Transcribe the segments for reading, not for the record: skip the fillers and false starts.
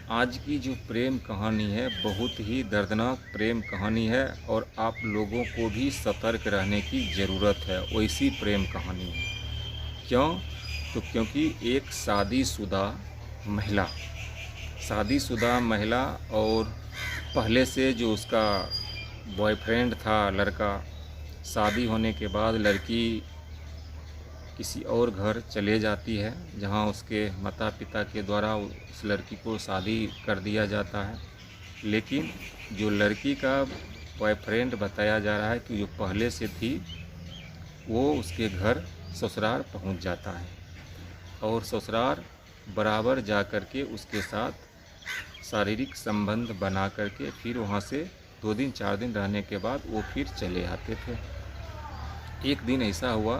आज की जो प्रेम कहानी है बहुत ही दर्दनाक प्रेम कहानी है और आप लोगों को भी सतर्क रहने की ज़रूरत है। वैसी प्रेम कहानी है। क्यों? तो क्योंकि एक महिला शादीशुदा महिला और पहले से जो उसका बॉयफ्रेंड था लड़का, शादी होने के बाद लड़की किसी और घर चले जाती है जहां उसके माता पिता के द्वारा उस लड़की को शादी कर दिया जाता है। लेकिन जो लड़की का बॉयफ्रेंड बताया जा रहा है कि जो पहले से थी, वो उसके घर ससुराल पहुंच जाता है और ससुराल बराबर जा कर के उसके साथ शारीरिक संबंध बना करके फिर वहाँ से 2 दिन 4 दिन रहने के बाद वो फिर चले आते थे। एक दिन ऐसा हुआ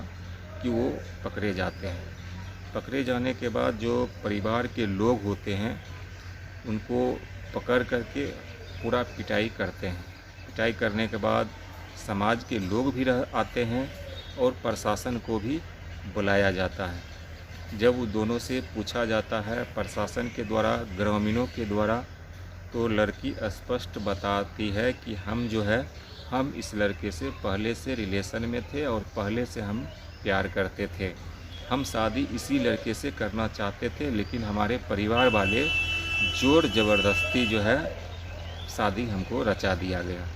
कि वो पकड़े जाते हैं। पकड़े जाने के बाद जो परिवार के लोग होते हैं उनको पकड़ करके पूरा पिटाई करते हैं। पिटाई करने के बाद समाज के लोग भी आते हैं और प्रशासन को भी बुलाया जाता है। जब उन दोनों से पूछा जाता है प्रशासन के द्वारा, ग्रामीणों के द्वारा, तो लड़की स्पष्ट बताती है कि हम इस लड़के से पहले से रिलेशन में थे और पहले से हम प्यार करते थे। हम शादी इसी लड़के से करना चाहते थे, लेकिन हमारे परिवार वाले ज़ोर ज़बरदस्ती शादी हमको रचा दिया गया।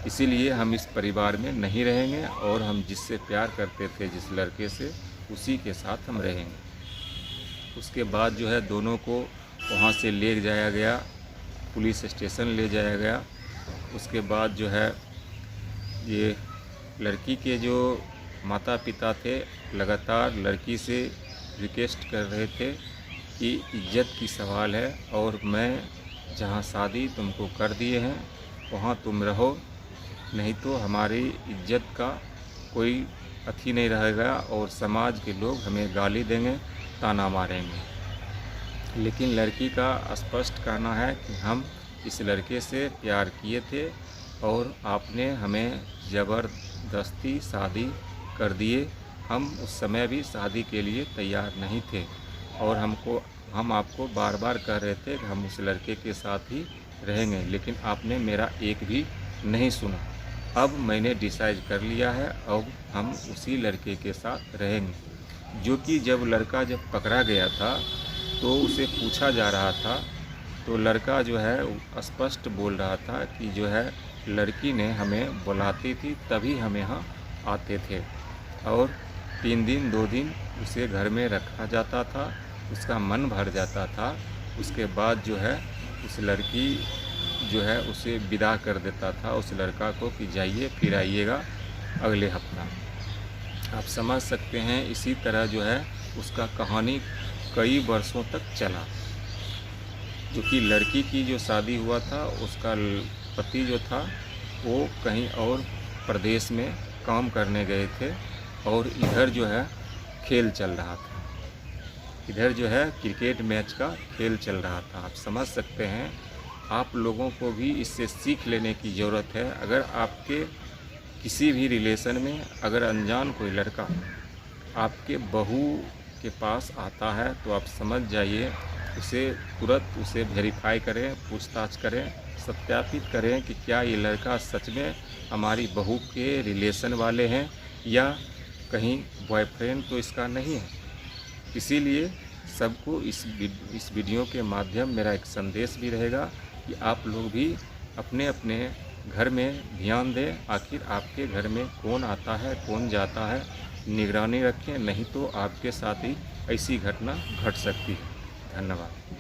इसीलिए हम इस परिवार में नहीं रहेंगे और हम जिससे प्यार करते थे, जिस लड़के से, उसी के साथ हम रहेंगे। उसके बाद दोनों को वहाँ से ले जाया गया, पुलिस स्टेशन ले जाया गया। उसके बाद ये लड़की के जो माता पिता थे लगातार लड़की से रिक्वेस्ट कर रहे थे कि इज्जत की सवाल है और मैं जहाँ शादी तुमको कर दिए हैं वहाँ तुम रहो, नहीं तो हमारी इज्जत का कोई अथी नहीं रहेगा और समाज के लोग हमें गाली देंगे, ताना मारेंगे। लेकिन लड़की का स्पष्ट कहना है कि हम इस लड़के से प्यार किए थे और आपने हमें ज़बरदस्ती शादी कर दिए। हम उस समय भी शादी के लिए तैयार नहीं थे और हम आपको बार बार कह रहे थे कि हम उस लड़के के साथ ही रहेंगे, लेकिन आपने मेरा एक भी नहीं सुना। अब मैंने डिसाइड कर लिया है, अब हम उसी लड़के के साथ रहेंगे। जो कि जब लड़का पकड़ा गया था तो उसे पूछा जा रहा था तो लड़का स्पष्ट बोल रहा था कि लड़की ने हमें बुलाती थी तभी हम यहाँ आते थे और 3 दिन 2 दिन उसे घर में रखा जाता था, उसका मन भर जाता था। उसके बाद उस लड़की उसे विदा कर देता था उस लड़का को कि जाइए फिर आइएगा अगले हफ्ता। आप समझ सकते हैं इसी तरह उसका कहानी कई वर्षों तक चला। जो कि लड़की की जो शादी हुआ था उसका पति जो था वो कहीं और प्रदेश में काम करने गए थे और इधर खेल चल रहा था, इधर क्रिकेट मैच का खेल चल रहा था। आप समझ सकते हैं, आप लोगों को भी इससे सीख लेने की ज़रूरत है। अगर आपके किसी भी रिलेशन में अगर अनजान कोई लड़का आपके बहू के पास आता है तो आप समझ जाइए, तुरंत उसे वेरीफाई करें, पूछताछ करें, सत्यापित करें कि क्या ये लड़का सच में हमारी बहू के रिलेशन वाले हैं या कहीं बॉयफ्रेंड तो इसका नहीं है। इसीलिए सबको इस वीडियो के माध्यम मेरा एक संदेश भी रहेगा कि आप लोग भी अपने अपने घर में ध्यान दें। आखिर आपके घर में कौन आता है कौन जाता है, निगरानी रखें, नहीं तो आपके साथ ही ऐसी घटना घट सकती है। धन्यवाद।